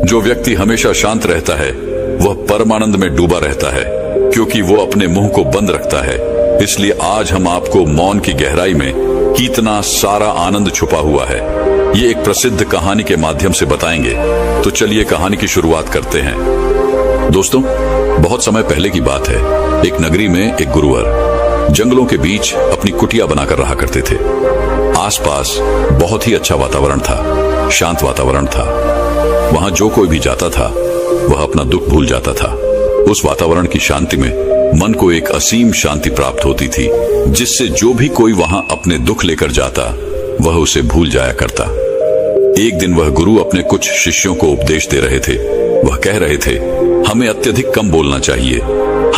जो व्यक्ति हमेशा शांत रहता है वह परमानंद में डूबा रहता है, क्योंकि वो अपने मुंह को बंद रखता है। इसलिए आज हम आपको मौन की गहराई में कितना सारा आनंद छुपा हुआ है, ये एक प्रसिद्ध कहानी के माध्यम से बताएंगे। तो चलिए कहानी की शुरुआत करते हैं। दोस्तों, बहुत समय पहले की बात है। एक नगरी में एक गुरुवर जंगलों के बीच अपनी कुटिया बनाकर रहा करते थे। आसपास बहुत ही अच्छा वातावरण था, शांत वातावरण था। वहां जो कोई भी जाता था वह अपना दुख भूल जाता था। उस वातावरण की शांति में मन को एक असीम शांति प्राप्त होती थी, जिससे जो भी कोई वहां अपने दुख लेकर जाता वह उसे भूल जाया करता। एक दिन वह गुरु अपने कुछ शिष्यों को उपदेश दे रहे थे। वह कह रहे थे, हमें अत्यधिक कम बोलना चाहिए।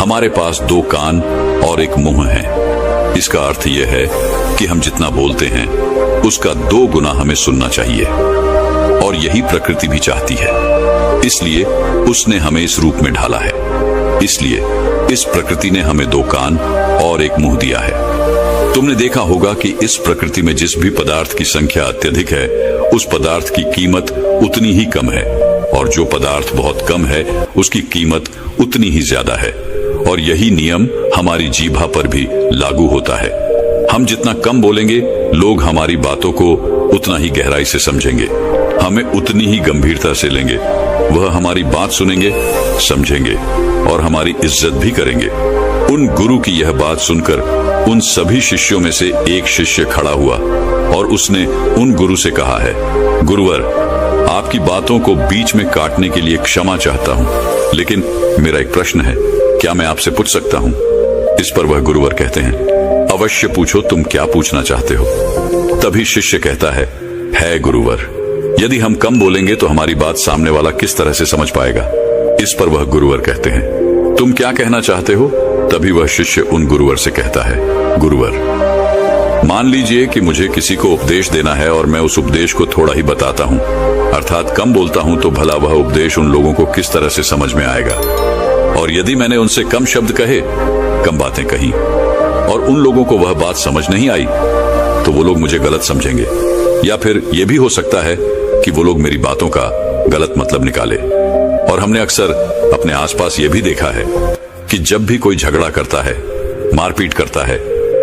हमारे पास 2 कान और 1 मुंह है। इसका अर्थ यह है कि हम जितना बोलते हैं उसका 2 गुना हमें सुनना चाहिए, और यही प्रकृति भी चाहती है। इसलिए उसने हमें इस रूप में ढाला है। इसलिए इस प्रकृति ने हमें 2 कान और 1 मुंह दिया है। तुमने देखा होगा कि इस प्रकृति में जिस भी पदार्थ की संख्या अत्यधिक है, उस पदार्थ की कीमत उतनी ही कम है, और जो पदार्थ बहुत कम है उसकी कीमत उतनी ही ज्यादा है। और यही नियम हमारी जीभा पर भी लागू होता है। हम जितना कम बोलेंगे, लोग हमारी बातों को उतना ही गहराई से समझेंगे, हमें उतनी ही गंभीरता से लेंगे। वह हमारी बात सुनेंगे, समझेंगे और हमारी इज्जत भी करेंगे। उन गुरु की यह बात सुनकर उन सभी शिष्यों में से एक शिष्य खड़ा हुआ और उसने उन गुरु से कहा है, गुरुवर, आपकी बातों को बीच में काटने के लिए क्षमा चाहता हूँ, लेकिन मेरा एक प्रश्न है, क्या मैं आपसे पूछ सकता हूँ? इस पर वह गुरुवर कहते हैं, अवश्य पूछो, तुम क्या पूछना चाहते हो? तभी शिष्य कहता है गुरुवर, यदि हम कम बोलेंगे तो हमारी बात सामने वाला किस तरह से समझ पाएगा? इस पर वह गुरुवर कहते हैं, तुम क्या कहना चाहते हो? तभी वह शिष्य उन गुरुवर से कहता है, गुरुवर, मान लीजिए कि मुझे किसी को उपदेश देना है और मैं उस उपदेश को थोड़ा ही बताता हूँ, अर्थात कम बोलता हूँ, तो भला वह उपदेश उन लोगों को किस तरह से समझ में आएगा? और यदि मैंने उनसे कम शब्द कहे, कम बातें कही, और उन लोगों को वह बात समझ नहीं आई, तो वो लोग मुझे गलत समझेंगे, या फिर यह भी हो सकता है कि वो लोग मेरी बातों का गलत मतलब निकाले। और हमने अक्सर अपने आसपास ये भी देखा है कि जब भी कोई झगड़ा करता है, मारपीट करता है,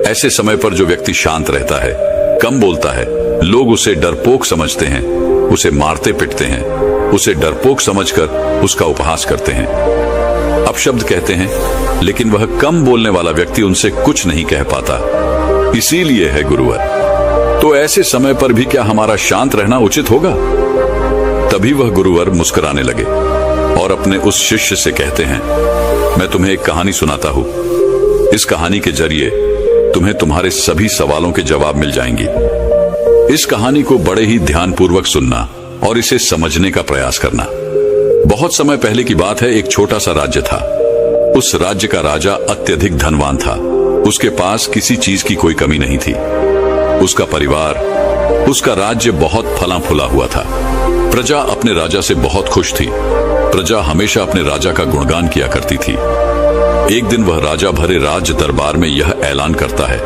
ऐसे समय पर जो व्यक्ति शांत रहता है, कम बोलता है, लोग उसे डरपोक समझते हैं, उसे मारते पिटते हैं, उसे डरपोक समझकर उसका उपहास करते हैं, अपशब्द कहते हैं, लेकिन वह कम बोलने वाला व्यक्ति उनसे कुछ नहीं कह पाता। इसीलिए है गुरुवर, तो ऐसे समय पर भी क्या हमारा शांत रहना उचित होगा? तभी वह गुरुवर मुस्कुराने लगे और अपने उस शिष्य से कहते हैं, मैं तुम्हें एक कहानी सुनाता हूँ। इस कहानी के जरिए तुम्हें तुम्हारे सभी सवालों के जवाब मिल जाएंगे। इस कहानी को बड़े ही ध्यानपूर्वक सुनना और इसे समझने का प्रयास करना। बहुत समय पहले की बात है, एक छोटा सा राज्य था। उस राज्य का राजा अत्यधिक धनवान था। उसके पास किसी चीज की कोई कमी नहीं थी। उसका परिवार, उसका राज्य बहुत फला फूला हुआ था। प्रजा अपने राजा से बहुत खुश थी। प्रजा हमेशा अपने राजा का गुणगान किया करती थी। एक दिन वह राजा भरे राज्य दरबार में यह ऐलान करता है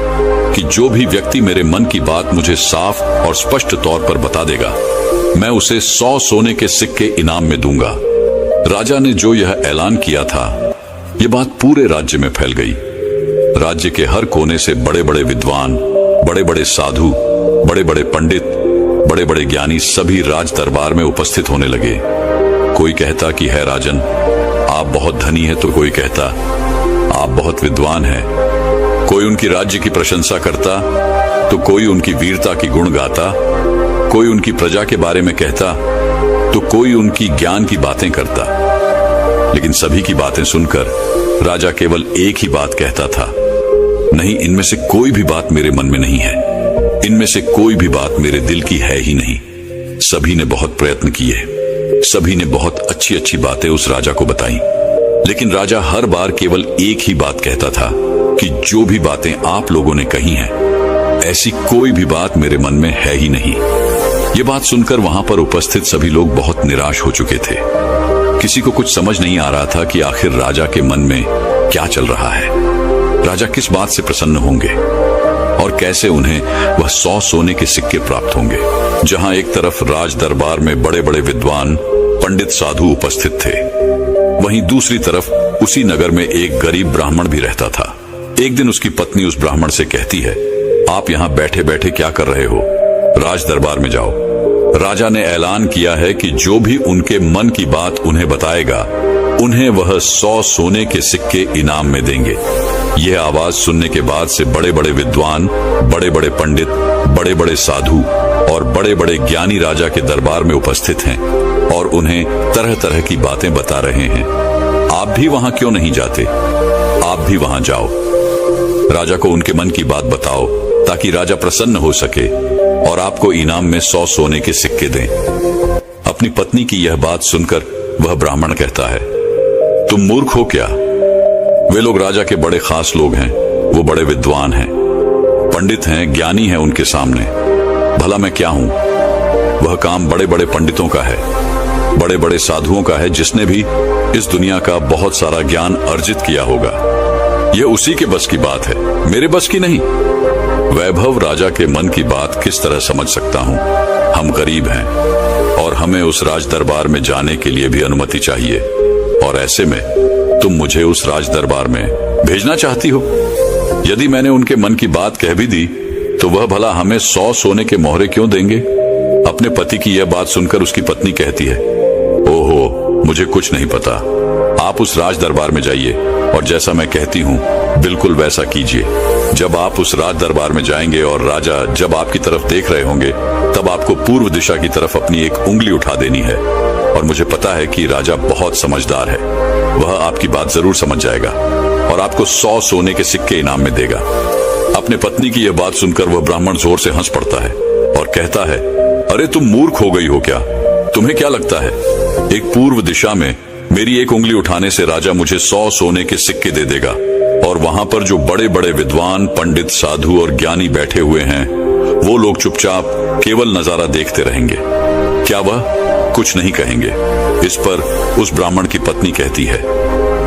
कि जो भी व्यक्ति मेरे मन की बात मुझे साफ और स्पष्ट तौर पर बता देगा, मैं उसे 100 सोने के सिक्के इनाम में दूंगा। राजा ने जो यह ऐलान किया था, यह बात पूरे राज्य में फैल गई। राज्य के हर कोने से बड़े बड़े विद्वान, बड़े बड़े साधु, बड़े बड़े पंडित, बड़े बड़े ज्ञानी सभी राज दरबार में उपस्थित होने लगे। कोई कहता कि है राजन, आप बहुत धनी है, तो कोई कहता आप बहुत विद्वान हैं। कोई उनकी राज्य की प्रशंसा करता, तो कोई उनकी वीरता की गुण गाता। कोई उनकी प्रजा के बारे में कहता, तो कोई उनकी ज्ञान की बातें करता। लेकिन सभी की बातें सुनकर राजा केवल एक ही बात कहता था, नहीं, इनमें से कोई भी बात मेरे मन में नहीं है। इनमें से कोई भी बात मेरे दिल की है ही नहीं। सभी ने बहुत प्रयत्न किए, सभी ने बहुत अच्छी अच्छी बातें उस राजा को बताई, लेकिन राजा हर बार केवल एक ही बात कहता था कि जो भी बातें आप लोगों ने कही हैं, ऐसी कोई भी बात मेरे मन में है ही नहीं। ये बात सुनकर वहां पर उपस्थित सभी लोग बहुत निराश हो चुके थे। किसी को कुछ समझ नहीं आ रहा था कि आखिर राजा के मन में क्या चल रहा है। राजा किस बात से प्रसन्न होंगे और कैसे उन्हें वह 100 सोने के सिक्के प्राप्त होंगे। जहां एक तरफ राज दरबार में बड़े बड़े विद्वान, पंडित साधु उपस्थित थे। वहीं दूसरी तरफ उसी नगर में एक गरीब ब्राह्मण भी रहता था। एक दिन उसकी पत्नी उस ब्राह्मण से कहती है, आप यहाँ बैठे बैठे क्या कर रहे हो? राज दरबार में जाओ। राजा ने ऐलान किया है कि जो भी उनके मन की बात उन्हें बताएगा, उन्हें वह 100 सोने के सिक्के इनाम में देंगे। यह आवाज सुनने के बाद से बड़े बड़े विद्वान, बड़े बड़े पंडित, बड़े बड़े साधु और बड़े बड़े ज्ञानी राजा के दरबार में उपस्थित हैं और उन्हें तरह तरह की बातें बता रहे हैं। आप भी वहां क्यों नहीं जाते? आप भी वहां जाओ। राजा को उनके मन की बात बताओ ताकि राजा प्रसन्न हो सके और आपको इनाम में 100 सोने के सिक्के दें। अपनी पत्नी की यह बात सुनकर वह ब्राह्मण कहता है, तुम मूर्ख हो क्या? वे लोग राजा के बड़े खास लोग हैं, वो बड़े विद्वान हैं, पंडित हैं, ज्ञानी हैं उनके सामने। भला मैं क्या हूं? वह काम बड़े बड़े पंडितों का है, बड़े बड़े साधुओं का है, जिसने भी इस दुनिया का बहुत सारा ज्ञान अर्जित किया होगा। यह उसी के बस की बात है, मेरे बस की नहीं। वैभव राजा के मन की बात किस तरह समझ सकता हूं? हम गरीब हैं और हमें उस राज दरबार में जाने के लिए भी अनुमति चाहिए, और ऐसे में तुम मुझे उस राज दरबार में भेजना चाहती हो। यदि मैंने उनके मन की बात कह भी दी तो वह भला हमें 100 सोने के मोहरे क्यों देंगे? अपने पति की यह बात सुनकर उसकी पत्नी कहती है, ओहो, मुझे कुछ नहीं पता। आप उस राज दरबार में जाइए और जैसा मैं कहती हूँ बिल्कुल वैसा कीजिए। जब आप उस राज दरबार में जाएंगे और राजा जब आपकी तरफ देख रहे होंगे, तब आपको पूर्व दिशा की तरफ अपनी एक उंगली उठा देनी है। और मुझे पता है कि राजा बहुत समझदार है, वह आपकी बात जरूर समझ जाएगा और आपको 100 सोने के सिक्के इनाम में देगा। अपने पत्नी की यह बात सुनकर वह ब्राह्मण जोर से हंस पड़ता है और कहता है, अरे तुम मूर्ख हो गई हो क्या? तुम्हें क्या लगता है एक पूर्व दिशा में मेरी एक उंगली उठाने से राजा मुझे 100 सोने के सिक्के दे देगा और वहां पर जो बड़े बड़े विद्वान, पंडित, साधु और ज्ञानी बैठे हुए हैं, वो लोग चुपचाप केवल नजारा देखते रहेंगे? क्या वह कुछ नहीं कहेंगे? इस पर उस ब्राह्मण की पत्नी कहती है,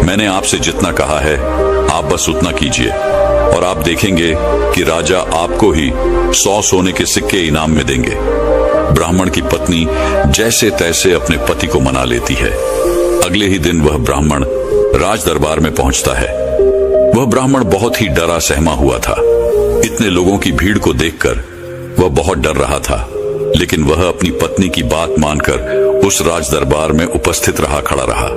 मैंने आपसे जितना कहा है आप बस उतना कीजिए और आप देखेंगे कि राजा आपको ही 100 सोने के सिक्के इनाम में देंगे। ब्राह्मण की पत्नी जैसे तैसे अपने पति को मना लेती है। अगले ही दिन वह ब्राह्मण राज दरबार में पहुंचता है। वह ब्राह्मण बहुत ही डरा सहमा हुआ था। इतने लोगों की भीड़ को देखकर वह बहुत डर रहा था, लेकिन वह अपनी पत्नी की बात मानकर उस राज दरबार में उपस्थित रहा, खड़ा रहा।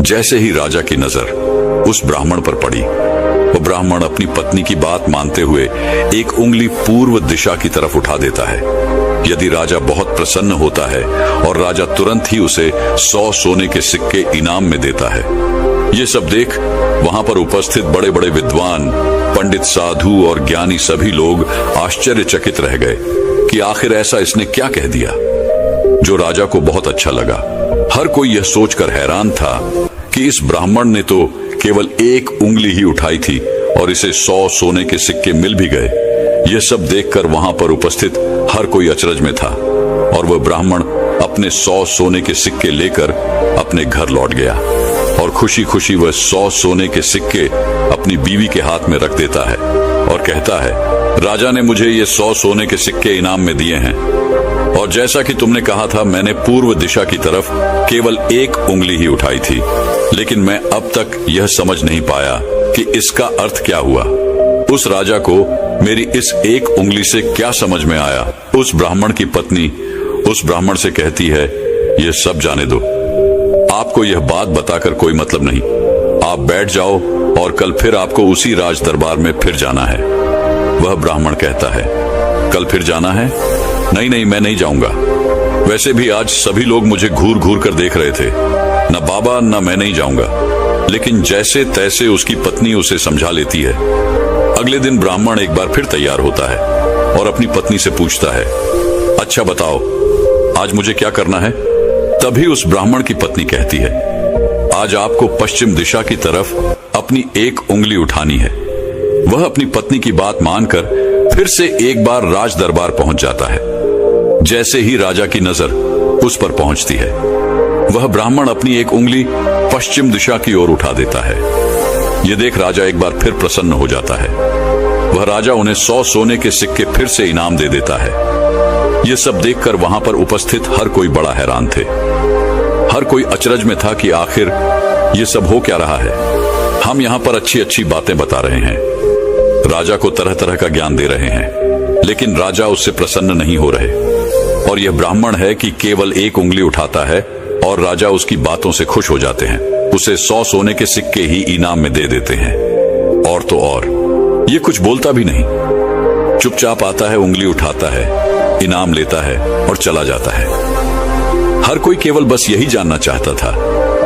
जैसे ही राजा की नजर उस ब्राह्मण पर पड़ी, वह ब्राह्मण अपनी पत्नी की बात मानते हुए एक उंगली पूर्व दिशा की तरफ उठा देता है। यदि राजा बहुत प्रसन्न होता है और राजा तुरंत ही उसे 100 सोने के सिक्के इनाम में देता है। ये सब देख वहां पर उपस्थित बड़े बड़े विद्वान, पंडित, साधु और ज्ञानी सभी लोग आश्चर्यचकित रह गए कि आखिर ऐसा इसने क्या कह दिया जो राजा को बहुत अच्छा लगा। हर कोई यह सोचकर हैरान था कि इस ब्राह्मण ने तो केवल एक उंगली ही उठाई थी और इसे 100 सोने के सिक्के मिल भी गए। यह सब देखकर वहां पर उपस्थित हर कोई अचरज में था और वह ब्राह्मण अपने 100 सोने के सिक्के लेकर अपने घर लौट गया और खुशी खुशी वह 100 सोने के सिक्के अपनी बीवी के हाथ में रख देता है और कहता है, राजा ने मुझे ये 100 सोने के सिक्के इनाम में दिए हैं और जैसा कि तुमने कहा था, मैंने पूर्व दिशा की तरफ केवल एक उंगली ही उठाई थी, लेकिन मैं अब तक यह समझ नहीं पाया कि इसका अर्थ क्या हुआ। उस राजा को मेरी इस एक उंगली से क्या समझ में आया? उस ब्राह्मण की पत्नी उस ब्राह्मण से कहती है, यह सब जाने दो, आपको यह बात बताकर कोई मतलब नहीं। आप बैठ जाओ और कल फिर आपको उसी राज दरबार में फिर जाना है। वह ब्राह्मण कहता है, कल फिर जाना है? नहीं नहीं, मैं नहीं जाऊंगा। वैसे भी आज सभी लोग मुझे घूर घूर कर देख रहे थे। न बाबा न मैं नहीं जाऊंगा। लेकिन जैसे तैसे उसकी पत्नी उसे समझा लेती है। अगले दिन ब्राह्मण एक बार फिर तैयार होता है और अपनी पत्नी से पूछता है, अच्छा बताओ आज मुझे क्या करना है? तभी उस ब्राह्मण की पत्नी कहती है, आज आपको पश्चिम दिशा की तरफ अपनी एक उंगली उठानी है। वह अपनी पत्नी की बात मानकर फिर से एक बार राज दरबार पहुंच जाता है। जैसे ही राजा की नजर उस पर पहुंचती है, वह ब्राह्मण अपनी एक उंगली पश्चिम दिशा की ओर उठा देता है। यह देख राजा एक बार फिर प्रसन्न हो जाता है। वह राजा उन्हें 100 सोने के सिक्के फिर से इनाम दे देता है। यह सब देखकर वहां पर उपस्थित हर कोई बड़ा हैरान थे। हर कोई अचरज में था कि आखिर ये सब हो क्या रहा है। हम यहाँ पर अच्छी अच्छी बातें बता रहे हैं, राजा को तरह तरह का ज्ञान दे रहे हैं, लेकिन राजा उससे प्रसन्न नहीं हो रहे। और यह ब्राह्मण है कि केवल एक उंगली उठाता है और राजा उसकी बातों से खुश हो जाते हैं, उसे 100 सोने के सिक्के ही इनाम में दे देते हैं। और तो और ये कुछ बोलता भी नहीं, चुपचाप आता है, उंगली उठाता है, इनाम लेता है और चला जाता है। हर कोई केवल बस यही जानना चाहता था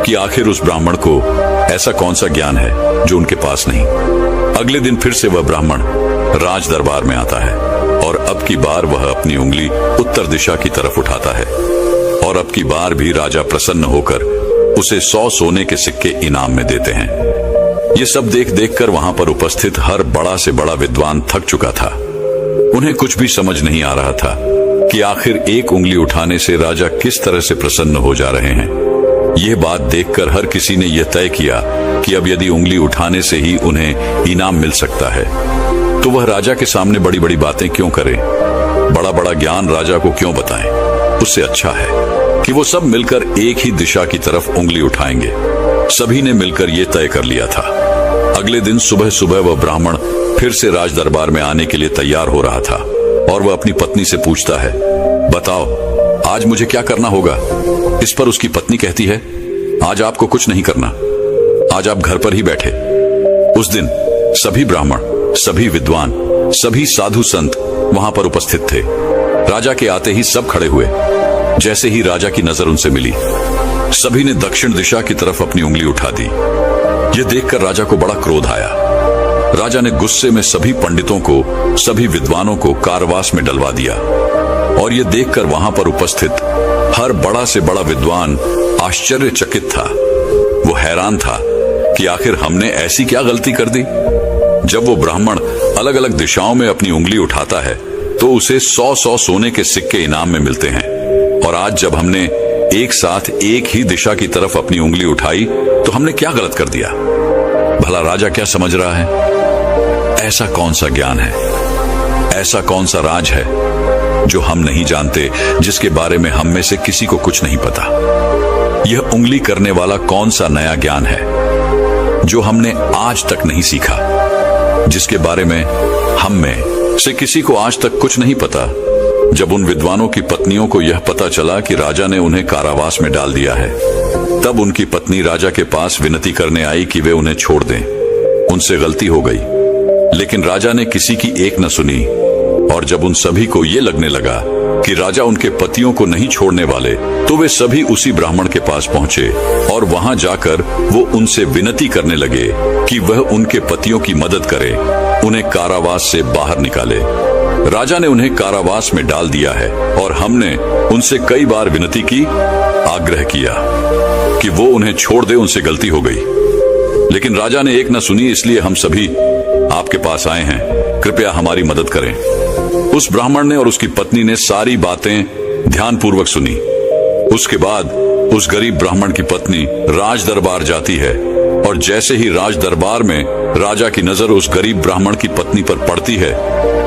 कि आखिर उस ब्राह्मण को ऐसा कौन सा ज्ञान है जो उनके पास नहीं। अगले दिन फिर से वह ब्राह्मण राज दरबार में आता है और अब की बार वह अपनी उंगली उत्तर दिशा की तरफ उठाता है और अब की बार भी राजा प्रसन्न होकर उसे 100 सोने के सिक्के इनाम में देते हैं। ये सब देख देख कर वहां पर उपस्थित हर बड़ा से बड़ा विद्वान थक चुका था। उन्हें कुछ भी समझ नहीं आ रहा था कि आखिर एक उंगली उठाने से राजा किस तरह से प्रसन्न हो जा रहे हैं। यह बात देखकर हर किसी ने यह तय किया कि अब यदि उंगली उठाने से ही उन्हें इनाम मिल सकता है तो वह राजा के सामने बड़ी बड़ी बातें क्यों करें, बड़ा बड़ा ज्ञान राजा को क्यों बताएं। उससे अच्छा है कि वो सब मिलकर एक ही दिशा की तरफ उंगली उठाएंगे। सभी ने मिलकर यह तय कर लिया था। अगले दिन सुबह सुबह वह ब्राह्मण फिर से राज दरबार में आने के लिए तैयार हो रहा था और वह अपनी पत्नी से पूछता है, बताओ आज मुझे क्या करना होगा। इस पर उसकी पत्नी कहती है, आज आपको कुछ नहीं करना, आज आप घर पर ही बैठे। उस दिन सभी ब्राह्मण, सभी विद्वान, सभी साधु संत वहां पर उपस्थित थे। राजा के आते ही सब खड़े हुए। जैसे ही राजा की नजर उनसे मिली, सभी ने दक्षिण दिशा की तरफ अपनी उंगली उठा दी। यह देखकर राजा को बड़ा क्रोध आया। राजा ने गुस्से में सभी पंडितों को, सभी विद्वानों को कारावास में डलवा दिया। और यह देखकर वहां पर उपस्थित हर बड़ा से बड़ा विद्वान आश्चर्यचकित था। वो हैरान था कि आखिर हमने ऐसी क्या गलती कर दी। जब वो ब्राह्मण अलग अलग दिशाओं में अपनी उंगली उठाता है तो उसे 100-100 सोने के सिक्के इनाम में मिलते हैं, और आज जब हमने एक साथ एक ही दिशा की तरफ अपनी उंगली उठाई तो हमने क्या गलत कर दिया। भला राजा क्या समझ रहा है। ऐसा कौन सा ज्ञान है, ऐसा कौन सा राज है जो हम नहीं जानते, जिसके बारे में हम में से किसी को कुछ नहीं पता। यह उंगली करने वाला कौन सा नया ज्ञान है जो हमने आज तक नहीं सीखा, जिसके बारे में हम में से किसी को आज तक कुछ नहीं पता। जब उन विद्वानों की पत्नियों को यह पता चला कि राजा ने उन्हें कारावास में डाल दिया है, तब उनकी पत्नी राजा के पास विनती करने आई कि वे उन्हें छोड़ दें। उनसे गलती हो गई, लेकिन राजा ने किसी की एक न सुनी। और जब उन सभी को यह लगने लगा कि राजा उनके पतियों को नहीं छोड़ने वाले, तो वे सभी उसी ब्राह्मण के पास पहुंचे और वहां जाकर वो उनसे विनती करने लगे कि वह उनके पतियों की मदद करे, उन्हें कारावास से बाहर निकाले। राजा ने उन्हें कारावास में डाल दिया है और हमने उनसे कई बार विनती की, आग्रह किया कि वो उन्हें छोड़ दे, उनसे गलती हो गई, लेकिन राजा ने एक न सुनी। इसलिए हम सभी आपके पास आए हैं, कृपया हमारी मदद करें। उस ब्राह्मण ने और उसकी पत्नी ने सारी बातें ध्यानपूर्वक सुनी। उसके बाद उस गरीब ब्राह्मण की पत्नी राज दरबार जाती है, और जैसे ही राज दरबार में राजा की नजर उस गरीब ब्राह्मण की पत्नी पर पड़ती है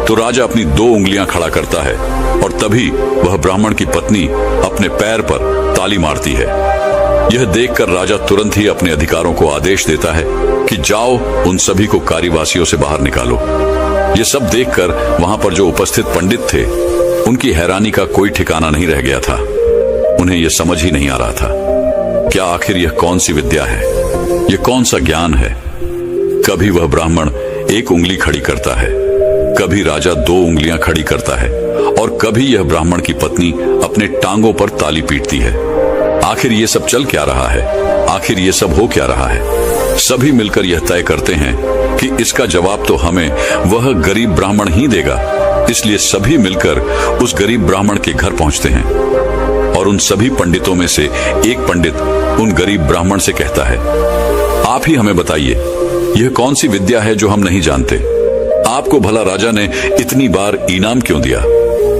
तो राजा अपनी 2 उंगलियां खड़ा करता है, और तभी वह ब्राह्मण की पत्नी अपने पैर पर ताली मारती है। यह देखकर राजा तुरंत ही अपने अधिकारों को आदेश देता है कि जाओ, उन सभी को कारावासियों से बाहर निकालो। ये सब देखकर वहां पर जो उपस्थित पंडित थे, उनकी हैरानी का कोई ठिकाना नहीं रह गया था। उन्हें यह समझ ही नहीं आ रहा था क्या आखिर यह कौन सी विद्या है, यह कौन सा ज्ञान है। कभी वह ब्राह्मण एक उंगली खड़ी करता है, कभी राजा 2 उंगलियां खड़ी करता है, और कभी यह ब्राह्मण की पत्नी अपने टांगों पर ताली पीटती है। आखिर ये सब चल क्या रहा है, आखिर ये सब हो क्या रहा है। सभी मिलकर यह तय करते हैं कि इसका जवाब तो हमें वह गरीब ब्राह्मण ही देगा। इसलिए सभी मिलकर उस गरीब ब्राह्मण के घर पहुंचते हैं, और उन सभी पंडितों में से एक पंडित उन गरीब ब्राह्मण से कहता है, आप ही हमें बताइए, यह कौन सी विद्या है जो हम नहीं जानते। आपको भला राजा ने इतनी बार इनाम क्यों दिया,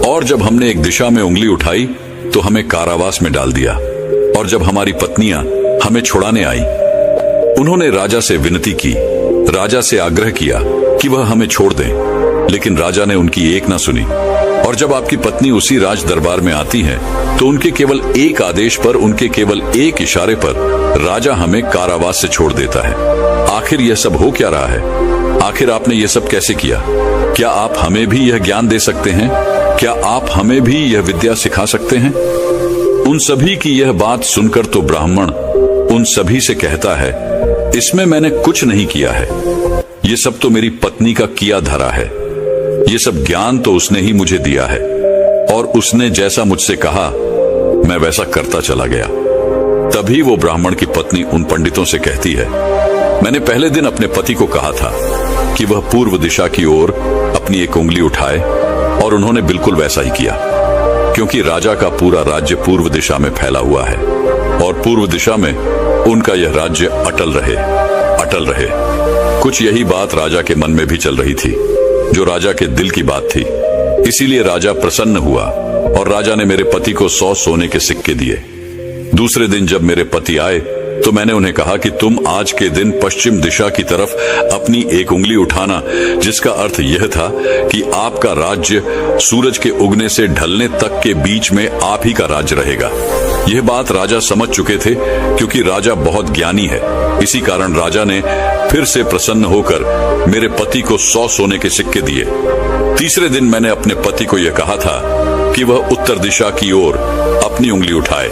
और जब हमने एक दिशा में उंगली उठाई तो हमें कारावास में डाल दिया, और जब हमारी पत्नियां हमें छुड़ाने आई, उन्होंने राजा से विनती की, राजा से आग्रह किया कि वह हमें छोड़ दें, लेकिन राजा ने उनकी एक ना सुनी। और जब आपकी पत्नी उसी राज दरबार में आती है तो उनके केवल एक आदेश पर, उनके केवल एक इशारे पर राजा हमें कारावास से छोड़ देता है। आखिर यह सब हो क्या रहा है? आखिर आपने यह सब कैसे किया? क्या आप हमें भी यह ज्ञान दे सकते हैं? क्या आप हमें भी यह विद्या सिखा सकते हैं? उन सभी की यह बात सुनकर तो ब्राह्मण उन सभी से कहता है, इसमें मैंने कुछ नहीं किया है, ये सब तो मेरी पत्नी का किया धरा है। ये सब ज्ञान तो उसने ही मुझे दिया है और उसने जैसा मुझसे कहा मैं वैसा करता चला गया। तभी वो ब्राह्मण की पत्नी उन पंडितों से कहती है, मैंने पहले दिन अपने पति को कहा था कि वह पूर्व दिशा की ओर अपनी एक उंगली उठाए और उन्होंने बिल्कुल वैसा ही किया, क्योंकि राजा का पूरा राज्य पूर्व दिशा में फैला हुआ है और पूर्व दिशा में उनका यह राज्य अटल रहे, अटल रहे। कुछ यही बात राजा के मन में भी चल रही थी, जो राजा के दिल की बात थी। इसीलिए राजा प्रसन्न हुआ और राजा ने मेरे पति को 100 सोने के सिक्के दिए। दूसरे दिन जब मेरे पति आए तो मैंने उन्हें कहा कि तुम आज के दिन पश्चिम दिशा की तरफ अपनी एक उंगली उठाना, जिसका अर्थ यह था कि आपका राज्य सूरज के उगने से ढलने तक के बीच में आप ही का राज्य रहेगा। यह बात राजा समझ चुके थे, क्योंकि राजा बहुत ज्ञानी है। इसी कारण राजा ने फिर से प्रसन्न होकर मेरे पति को 100 सोने के सिक्के दिए। तीसरे दिन मैंने अपने पति को यह कहा था कि वह उत्तर दिशा की ओर अपनी उंगली उठाए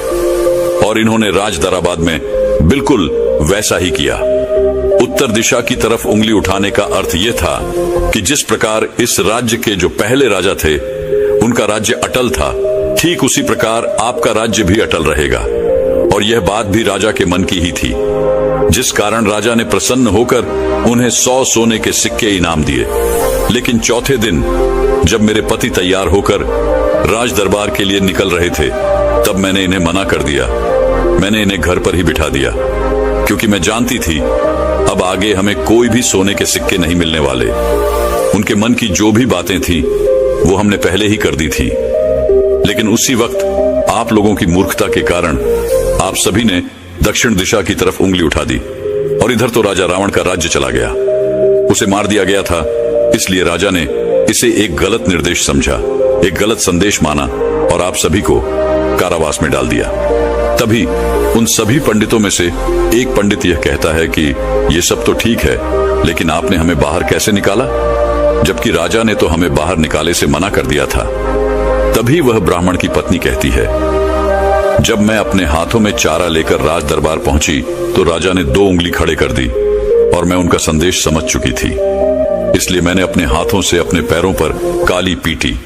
और इन्होंने राज दरबार में बिल्कुल वैसा ही किया। उत्तर दिशा की तरफ उंगली उठाने का अर्थ यह था कि जिस प्रकार इस राज्य के जो पहले राजा थे उनका राज्य अटल था, ठीक उसी प्रकार आपका राज्य भी अटल रहेगा। और यह बात भी राजा के मन की ही थी, जिस कारण राजा ने प्रसन्न होकर उन्हें 100 सोने के सिक्के इनाम दिए। लेकिन चौथे दिन जब मेरे पति तैयार होकर राज दरबार के लिए निकल रहे थे, तब मैंने इन्हें मना कर दिया। मैंने इन्हें घर पर ही बिठा दिया, क्योंकि मैं जानती थी अब आगे हमें कोई भी सोने के सिक्के नहीं मिलने वाले। उनके मन की जो भी बातें थी वो हमने पहले ही कर दी थी। लेकिन उसी वक्त आप लोगों की मूर्खता के कारण आप सभी ने दक्षिण दिशा की तरफ उंगली उठा दी और इधर तो राजा रावण का राज्य चला गया। उसे मार दिया गया था, इसलिए राजा ने इसे एक गलत निर्देश समझा, एक गलत संदेश माना और आप सभी को कारावास में डाल दिया। तभी उन सभी पंडितों में से एक पंडित यह कहता है कि ये सब तो ठीक है, लेकिन आपने हमें बाहर कैसे निकाला, जबकि राजा ने तो हमें बाहर निकाले से मना कर दिया था। तभी वह ब्राह्मण की पत्नी कहती है, जब मैं अपने हाथों में चारा लेकर राज दरबार पहुंची तो राजा ने 2 उंगली खड़े कर दी और मैं उनका संदेश समझ चुकी थी। इसलिए मैंने अपने हाथों से अपने पैरों पर काली पीटी,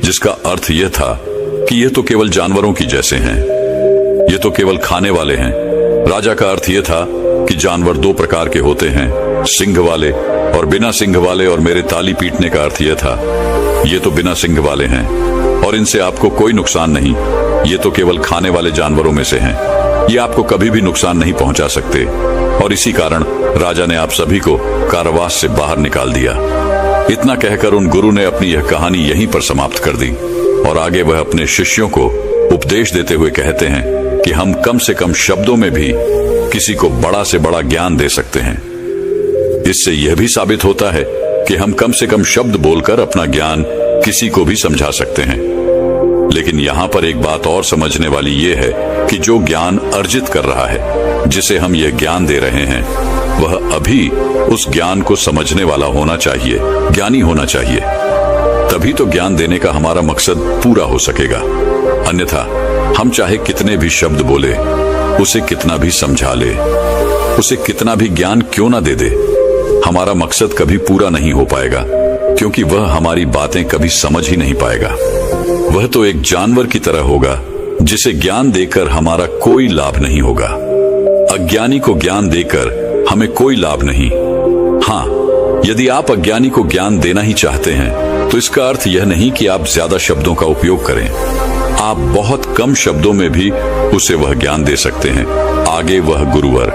जिसका अर्थ यह था कि यह तो केवल जानवरों की जैसे हैं, ये तो केवल खाने वाले हैं। राजा का अर्थ यह था कि जानवर 2 प्रकार के होते हैं, सिंह वाले और बिना सिंह वाले, और मेरे ताली पीटने का अर्थ यह था ये तो बिना सिंह वाले हैं और इनसे आपको कोई नुकसान नहीं, ये तो केवल खाने वाले जानवरों में से हैं, ये आपको कभी भी नुकसान नहीं पहुंचा सकते। और इसी कारण राजा ने आप सभी को कारावास से बाहर निकाल दिया। इतना कहकर उन गुरु ने अपनी यह कहानी यहीं पर समाप्त कर दी और आगे वह अपने शिष्यों को उपदेश देते हुए कहते हैं कि हम कम से कम शब्दों में भी किसी को बड़ा से बड़ा ज्ञान दे सकते हैं। इससे यह भी साबित होता है कि हम कम से कम शब्द बोलकर अपना ज्ञान किसी को भी समझा सकते हैं। लेकिन यहाँ पर एक बात और समझने वाली ये है कि जो ज्ञान अर्जित कर रहा है, जिसे हम यह ज्ञान दे रहे हैं, वह अभी उस ज्ञान को समझने वाला होना चाहिए, ज्ञानी होना चाहिए। तभी तो ज्ञान देने का हमारा मकसद पूरा हो सकेगा। अन्यथा हम चाहे कितने भी शब्द बोले, उसे कितना भी समझा ले, उसे कितना भी ज्ञान क्यों ना दे दे, हमारा मकसद कभी पूरा नहीं हो पाएगा, क्योंकि वह हमारी बातें कभी समझ ही नहीं पाएगा। वह तो एक जानवर की तरह होगा जिसे ज्ञान देकर हमारा कोई लाभ नहीं होगा। अज्ञानी को ज्ञान देकर हमें कोई लाभ नहीं। हाँ, यदि आप अज्ञानी को ज्ञान देना ही चाहते हैं तो इसका अर्थ यह नहीं कि आप ज्यादा शब्दों का उपयोग करें। आप बहुत कम शब्दों में भी उसे वह ज्ञान दे सकते हैं। आगे वह गुरुवर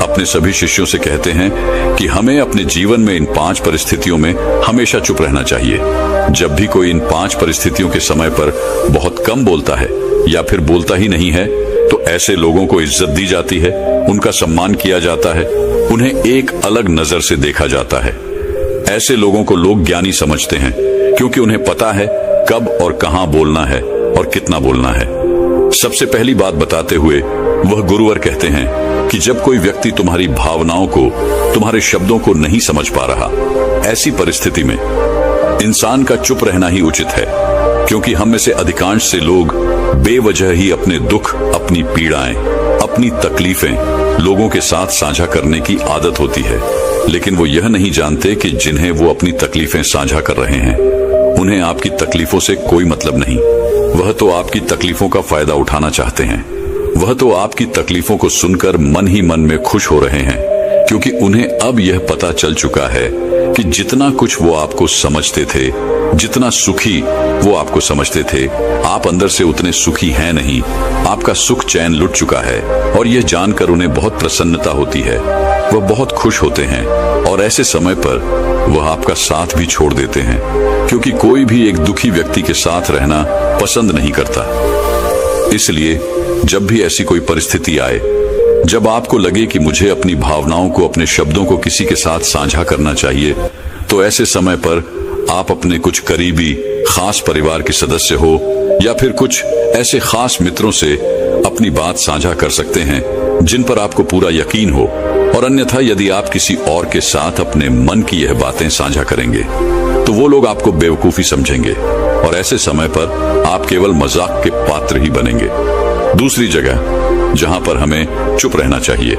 अपने सभी शिष्यों से कहते हैं कि हमें अपने जीवन में इन 5 परिस्थितियों में हमेशा चुप रहना चाहिए। जब भी कोई इन 5 परिस्थितियों के समय पर बहुत कम बोलता है या फिर बोलता ही नहीं है, तो ऐसे लोगों को इज्जत दी जाती है, उनका सम्मान किया जाता है, उन्हें एक अलग नजर से देखा जाता है। ऐसे लोगों को लोग ज्ञानी समझते हैं, क्योंकि उन्हें पता है कब और कहां बोलना है और कितना बोलना है। सबसे पहली बात बताते हुए वह गुरुवर कहते हैं कि जब कोई व्यक्ति तुम्हारी भावनाओं को, तुम्हारे शब्दों को नहीं समझ पा रहा, ऐसी परिस्थिति में इंसान का चुप रहना ही उचित है, क्योंकि हम में से अधिकांश से लोग बेवजह ही अपने दुख, अपनी पीड़ाएं, अपनी तकलीफें लोगों के साथ साझा करने की आदत होती है। लेकिन वो यह नहीं जानते कि जिन्हें वो अपनी तकलीफें साझा कर रहे हैं, उन्हें आपकी तकलीफों से कोई मतलब नहीं। वह तो आपकी तकलीफों का फायदा उठाना चाहते हैं। वह तो आपकी तकलीफों को सुनकर मन ही मन में खुश हो रहे हैं, क्योंकि उन्हें अब यह पता चल चुका है कि जितना कुछ वो आपको समझते थे, जितना सुखी वो आपको समझते थे, आप अंदर से उतने सुखी हैं नहीं। आपका सुख चैन लुट चुका है और यह जानकर उन्हें बहुत प्रसन्नता होती है। वह बहुत खुश होते हैं और ऐसे समय पर वह आपका साथ भी छोड़ देते हैं, क्योंकि कोई भी एक दुखी व्यक्ति के साथ रहना पसंद नहीं करता। इसलिए जब भी ऐसी कोई परिस्थिति आए, जब आपको लगे कि मुझे अपनी भावनाओं को, अपने शब्दों को किसी के साथ साझा करना चाहिए, तो ऐसे समय पर आप अपने कुछ करीबी खास परिवार के सदस्य हो या फिर कुछ ऐसे खास मित्रों से अपनी बात साझा कर सकते हैं जिन पर आपको पूरा यकीन हो। और अन्यथा यदि आप किसी और के साथ अपने मन की यह बातें साझा करेंगे तो वो लोग आपको बेवकूफी समझेंगे और ऐसे समय पर आप केवल मजाक के पात्र ही बनेंगे। दूसरी जगह जहां पर हमें चुप रहना चाहिए,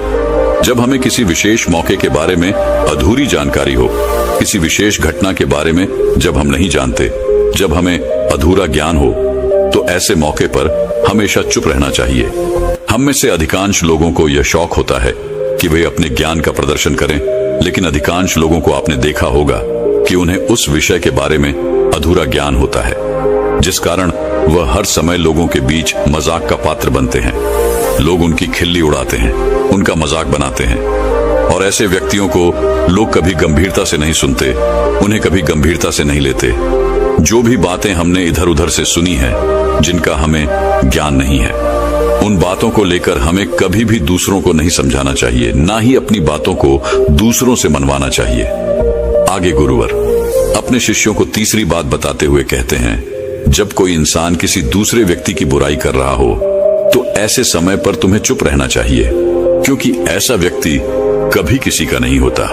जब हमें किसी विशेष मौके के बारे में अधूरी जानकारी हो, किसी विशेष घटना के बारे में जब हम नहीं जानते, जब हमें अधूरा ज्ञान हो, तो ऐसे मौके पर हमेशा चुप रहना चाहिए। हम में से अधिकांश लोगों को यह शौक होता है कि वे अपने ज्ञान का प्रदर्शन करें, लेकिन अधिकांश लोगों को आपने देखा होगा कि उन्हें उस विषय के बारे में अधूरा ज्ञान होता है, जिस कारण वह हर समय लोगों के बीच मजाक का पात्र बनते हैं। लोग उनकी खिल्ली उड़ाते हैं, उनका मजाक बनाते हैं, और ऐसे व्यक्तियों को लोग कभी गंभीरता से नहीं सुनते, उन्हें कभी गंभीरता से नहीं लेते। जो भी बातें हमने इधर उधर से सुनी है, जिनका हमें ज्ञान नहीं है, उन बातों को लेकर हमें कभी भी दूसरों को नहीं समझाना चाहिए, ना ही अपनी बातों को दूसरों से मनवाना चाहिए। आगे गुरुवर अपने शिष्यों को तीसरी बात बताते हुए कहते हैं, जब कोई इंसान किसी दूसरे व्यक्ति की बुराई कर रहा हो, तो ऐसे समय पर तुम्हें चुप रहना चाहिए, क्योंकि ऐसा व्यक्ति कभी किसी का नहीं होता।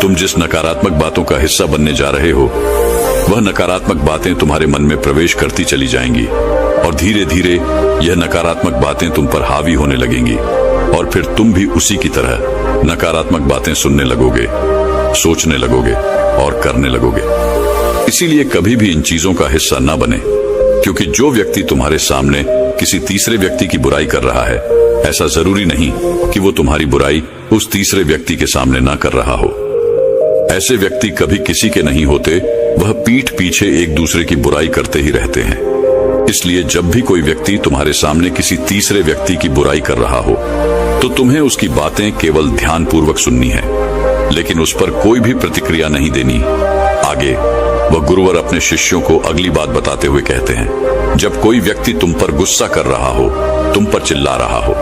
तुम जिस नकारात्मक बातों का हिस्सा बनने जा रहे हो, वह नकारात्मक बातें तुम्हारे मन में प्रवेश करती चली जाएंगी और धीरे धीरे यह नकारात्मक बातें तुम पर हावी होने लगेंगी और फिर तुम भी उसी की तरह नकारात्मक बातें सुनने लगोगे, सोचने लगोगे और करने लगोगे। इसीलिए कभी भी इन चीजों का हिस्सा न बने, क्योंकि जो व्यक्ति तुम्हारे सामने किसी तीसरे व्यक्ति की बुराई कर रहा है, ऐसा जरूरी नहीं कि वो तुम्हारी बुराई उस तीसरे व्यक्ति के सामने ना कर रहा हो। ऐसे व्यक्ति कभी किसी के नहीं होते, वह पीठ पीछे एक दूसरे की बुराई करते ही रहते हैं। इसलिए जब भी कोई व्यक्ति तुम्हारे सामने किसी तीसरे व्यक्ति की बुराई कर रहा हो, तो तुम्हें उसकी बातें केवल ध्यानपूर्वक सुननी है, लेकिन उस पर कोई भी प्रतिक्रिया नहीं देनी। आगे वह गुरुवर अपने शिष्यों को अगली बात बताते हुए कहते हैं, जब कोई व्यक्ति तुम पर गुस्सा कर रहा हो, तुम पर चिल्ला रहा हो,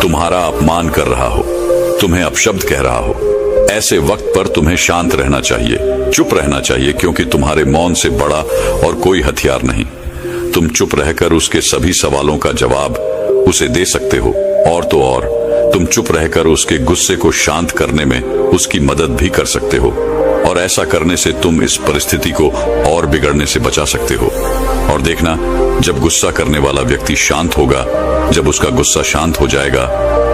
तुम्हारा अपमान कर रहा हो, तुम्हें अपशब्द कह रहा हो, ऐसे वक्त पर तुम्हें शांत रहना चाहिए, चुप रहना चाहिए, क्योंकि तुम्हारे मौन से बड़ा और कोई हथियार नहीं। तुम चुप रहकर उसके सभी सवालों का जवाब उसे दे सकते हो, और तो और तुम चुप रहकर उसके गुस्से को शांत करने में उसकी मदद भी कर सकते हो, और ऐसा करने से तुम इस परिस्थिति को और बिगड़ने से बचा सकते हो। और देखना, जब गुस्सा करने वाला व्यक्ति शांत होगा, जब उसका गुस्सा शांत हो जाएगा,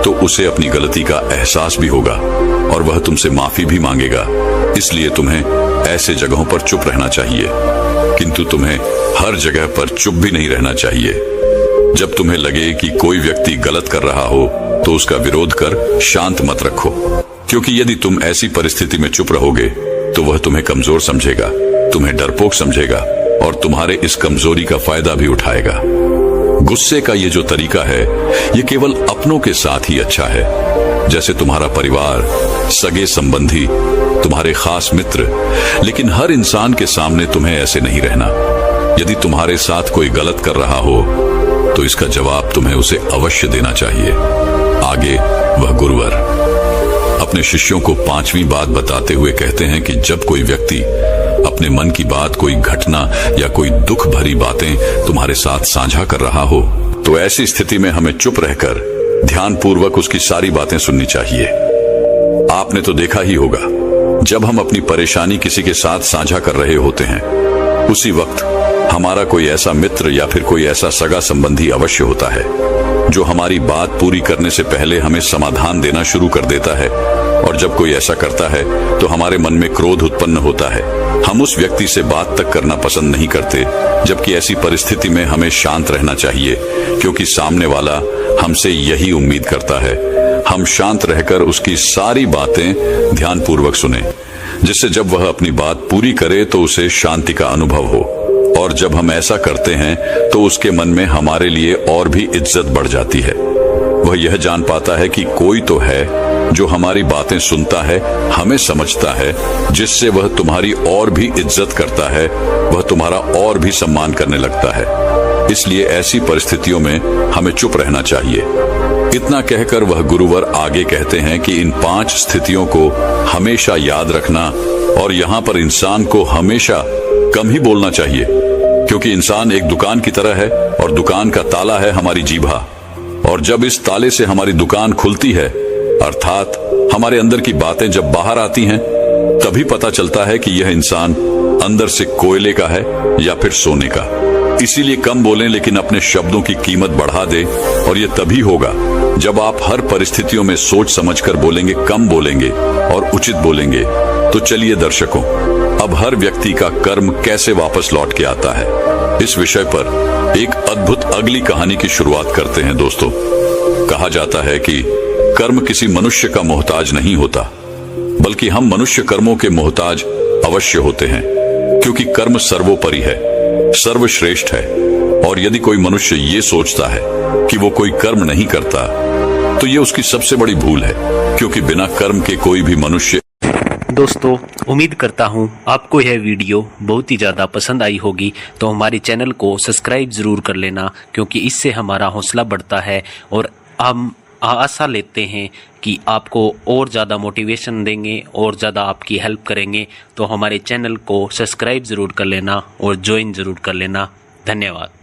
तो उसे अपनी गलती का एहसास भी होगा और वह तुमसे माफी भी मांगेगा। इसलिए तुम्हें ऐसे जगहों पर चुप रहना चाहिए, किंतु तुम्हें हर जगह पर चुप भी नहीं रहना चाहिए। जब तुम्हें लगे कि कोई व्यक्ति गलत कर रहा हो, तो उसका विरोध कर शांत मत रखो, क्योंकि यदि तुम ऐसी परिस्थिति में चुप रहोगे तो वह तुम्हें कमजोर समझेगा, तुम्हें डरपोक समझेगा और तुम्हारे इस कमजोरी का फायदा भी उठाएगा। गुस्से का ये जो तरीका है, ये केवल अपनों के साथ ही अच्छा है, जैसे तुम्हारा परिवार, सगे संबंधी, तुम्हारे खास मित्र, लेकिन हर इंसान के सामने तुम्हें ऐसे नहीं रहना। यदि तुम्हारे साथ कोई गलत कर रहा हो, तो इसका जवाब तुम्हें उसे अवश्य देना चाहिए। आगे वह गुरुवर अपने शिष्यों को 5वीं बात बताते हुए कहते हैं कि जब कोई व्यक्ति अपने मन की बात, कोई घटना या कोई दुख भरी बातें तुम्हारे साथ साझा कर रहा हो तो ऐसी स्थिति में हमें चुप रहकर ध्यानपूर्वक उसकी सारी बातें सुननी चाहिए। आपने तो देखा ही होगा, जब हम अपनी परेशानी किसी के साथ साझा कर रहे होते हैं उसी वक्त हमारा कोई ऐसा मित्र या फिर कोई ऐसा सगा संबंधी अवश्य होता है जो हमारी बात पूरी करने से पहले हमें समाधान देना शुरू कर देता है। और जब कोई ऐसा करता है तो हमारे मन में क्रोध उत्पन्न होता है। हम उस व्यक्ति से बात तक करना पसंद नहीं करते, जबकि ऐसी परिस्थिति में हमें शांत रहना चाहिए, क्योंकि सामने वाला हमसे यही उम्मीद करता है। हम शांत रहकर उसकी सारी बातें ध्यानपूर्वक सुने, जिससे जब वह अपनी बात पूरी करे तो उसे शांति का अनुभव हो। और जब हम ऐसा करते हैं तो उसके मन में हमारे लिए और भी इज्जत बढ़ जाती है। वह यह जान पाता है कि कोई तो है जो हमारी बातें सुनता है, हमें समझता है, जिससे वह तुम्हारी और भी इज्जत करता है, वह तुम्हारा और भी सम्मान करने लगता है। इसलिए ऐसी परिस्थितियों में हमें चुप रहना चाहिए। इतना कहकर वह गुरुवर आगे कहते हैं कि इन 5 स्थितियों को हमेशा याद रखना, और यहाँ पर इंसान को हमेशा कम ही बोलना चाहिए, क्योंकि इंसान एक दुकान की तरह है और दुकान का ताला है हमारी जीभा। और जब इस ताले से हमारी दुकान खुलती है, अर्थात हमारे अंदर की बातें जब बाहर आती हैं, तभी पता चलता है कि यह इंसान अंदर से कोयले का है या फिर सोने का। इसीलिए कम बोलें, लेकिन अपने शब्दों की कीमत बढ़ा दें, और यह तभी होगा जब आप हर परिस्थितियों में सोच समझकर बोलेंगे, कम बोलेंगे और उचित बोलेंगे। तो चलिए दर्शकों, अब हर व्यक्ति का कर्म कैसे वापस लौट के आता है, इस विषय पर एक अद्भुत अगली कहानी की शुरुआत करते हैं। दोस्तों, कहा जाता है कि कर्म किसी मनुष्य का मोहताज नहीं होता, बल्कि हम मनुष्य कर्मों के मोहताज अवश्य होते हैं, क्योंकि कर्म सर्वोपरि है, सर्वश्रेष्ठ है। और यदि कोई मनुष्य ये सोचता है कि वो कोई कर्म नहीं करता, तो ये उसकी सबसे बड़ी भूल है, क्योंकि बिना कर्म के कोई भी मनुष्य। दोस्तों, उम्मीद करता हूं आपको यह वीडियो बहुत ही ज़्यादा पसंद आई होगी, तो हमारे चैनल को सब्सक्राइब ज़रूर कर लेना, क्योंकि इससे हमारा हौसला बढ़ता है और हम आशा लेते हैं कि आपको और ज़्यादा मोटिवेशन देंगे और ज़्यादा आपकी हेल्प करेंगे। तो हमारे चैनल को सब्सक्राइब ज़रूर कर लेना और ज्वाइन ज़रूर कर लेना। धन्यवाद।